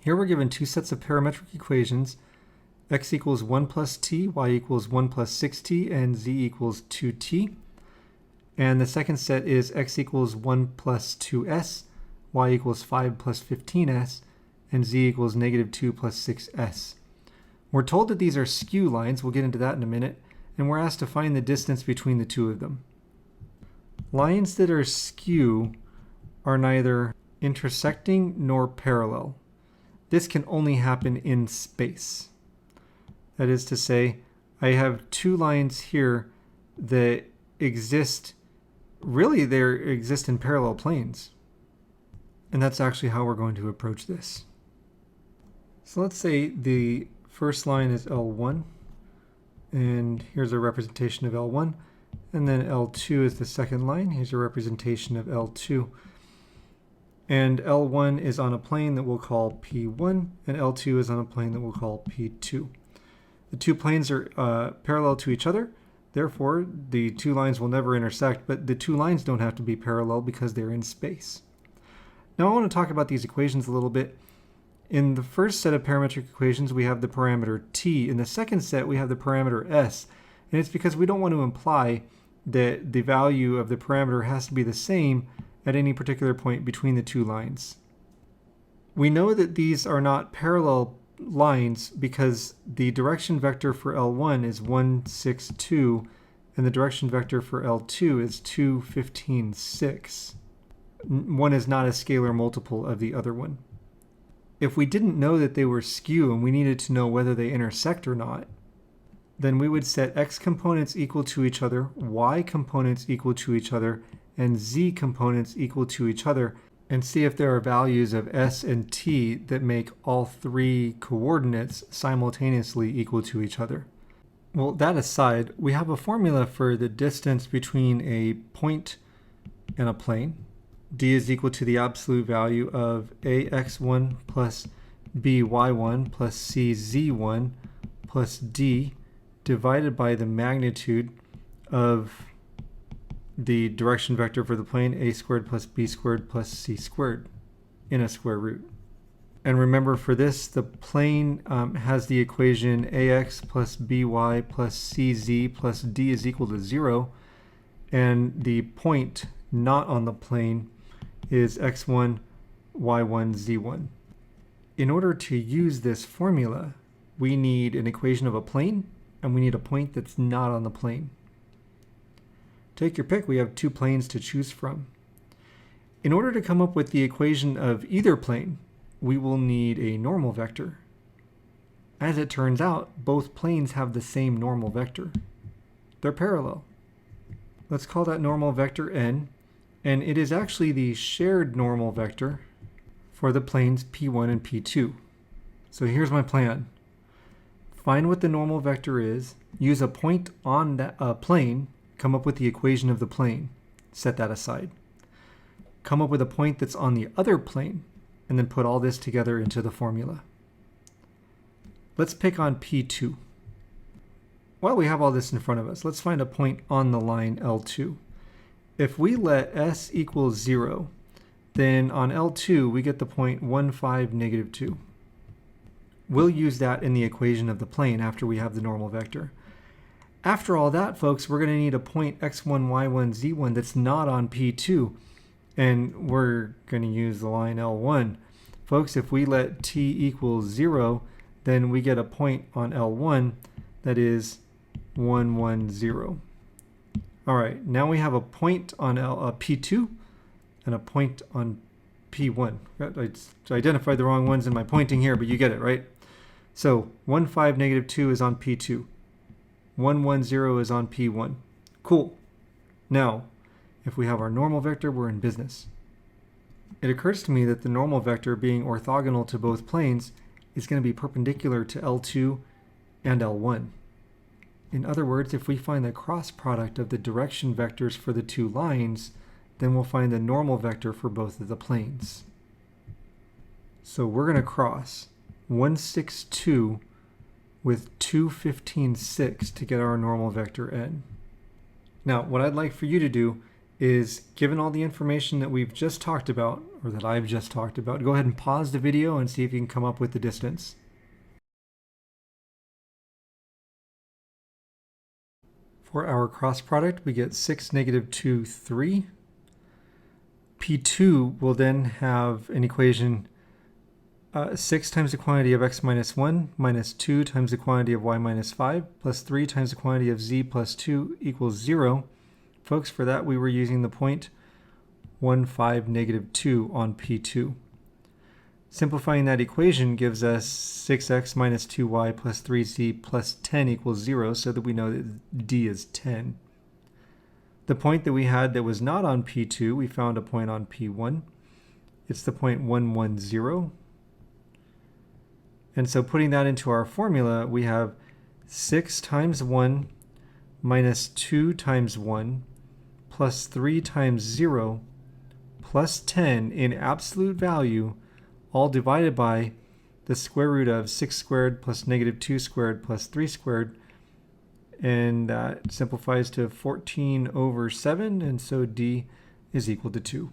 Here we're given two sets of parametric equations, x equals 1 plus t, y equals 1 plus 6t, and z equals 2t. And the second set is x equals 1 plus 2s, y equals 5 plus 15s, and z equals negative 2 plus 6s. We're told that these are skew lines, we'll get into that in a minute, and we're asked to find the distance between the two of them. Lines that are skew are neither intersecting nor parallel. This can only happen in space. That is to say, I have two lines here that exist, really they exist in parallel planes. And that's actually how we're going to approach this. So let's say the first line is L1, and here's a representation of L1, and then L2 is the second line. Here's a representation of L2. And L1 is on a plane that we'll call P1, and L2 is on a plane that we'll call P2. The two planes are parallel to each other, therefore the two lines will never intersect, but the two lines don't have to be parallel because they're in space. Now I want to talk about these equations a little bit. In the first set of parametric equations we have the parameter t. In the second set we have the parameter s, and it's because we don't want to imply that the value of the parameter has to be the same at any particular point between the two lines. We know that these are not parallel lines because the direction vector for L1 is 1, 6, 2, and the direction vector for L2 is 2, 15, 6. One is not a scalar multiple of the other one. If we didn't know that they were skew and we needed to know whether they intersect or not, then we would set x components equal to each other, y components equal to each other, and z components equal to each other, and see if there are values of s and t that make all three coordinates simultaneously equal to each other. Well, that aside, we have a formula for the distance between a point and a plane. D is equal to the absolute value of ax1 plus by1 plus cz1 plus d divided by the magnitude of the direction vector for the plane, a squared plus b squared plus c squared in a square root. And remember, for this, the plane has the equation ax plus by plus cz plus d is equal to 0, and the point not on the plane is x1, y1, z1. In order to use this formula, we need an equation of a plane, and we need a point that's not on the plane. Take your pick, we have two planes to choose from. In order to come up with the equation of either plane, we will need a normal vector. As it turns out, both planes have the same normal vector. They're parallel. Let's call that normal vector n, and it is actually the shared normal vector for the planes P1 and P2. So here's my plan. Find what the normal vector is, use a point on that plane, come up with the equation of the plane, set that aside. Come up with a point that's on the other plane, and then put all this together into the formula. Let's pick on P2. While we have all this in front of us, let's find a point on the line L2. If we let s equal 0, then on L2 we get the point 1, 5, negative 2. We'll use that in the equation of the plane after we have the normal vector. After all that, folks, we're going to need a point x1, y1, z1 that's not on P2, and we're going to use the line L1. Folks, if we let t equal 0, then we get a point on L1 that is 1, 1, 0. All right, now we have a point on P2 and a point on P1. I identified the wrong ones in my pointing here, but you get it, right? So 1, 5, negative 2 is on P2. 1, 1, 0 is on P1. Cool. Now, if we have our normal vector, we're in business. It occurs to me that the normal vector, being orthogonal to both planes, is going to be perpendicular to L2 and L1. In other words, if we find the cross product of the direction vectors for the two lines, then we'll find the normal vector for both of the planes. So we're going to cross 1, 6, 2 with 2, 15, 6 to get our normal vector n. Now, what I'd like for you to do is, given all the information that we've just talked about, or that I've just talked about, go ahead and pause the video and see if you can come up with the distance. For our cross product, we get 6, -2, 3. P2 will then have an equation 6 times the quantity of x minus 1 minus 2 times the quantity of y minus 5 plus 3 times the quantity of z plus 2 equals 0. Folks, for that we were using the point 1, 5, -2 on P2. Simplifying that equation gives us 6x minus 2y plus 3z plus 10 equals 0, so that we know that d is 10. The point that we had that was not on P2, we found a point on P1. It's the point 1, 1, 0. And so putting that into our formula, we have 6 times 1 minus 2 times 1 plus 3 times 0 plus 10 in absolute value, all divided by the square root of 6 squared plus -2 squared plus 3 squared. And that simplifies to 14 over 7, and so d is equal to 2.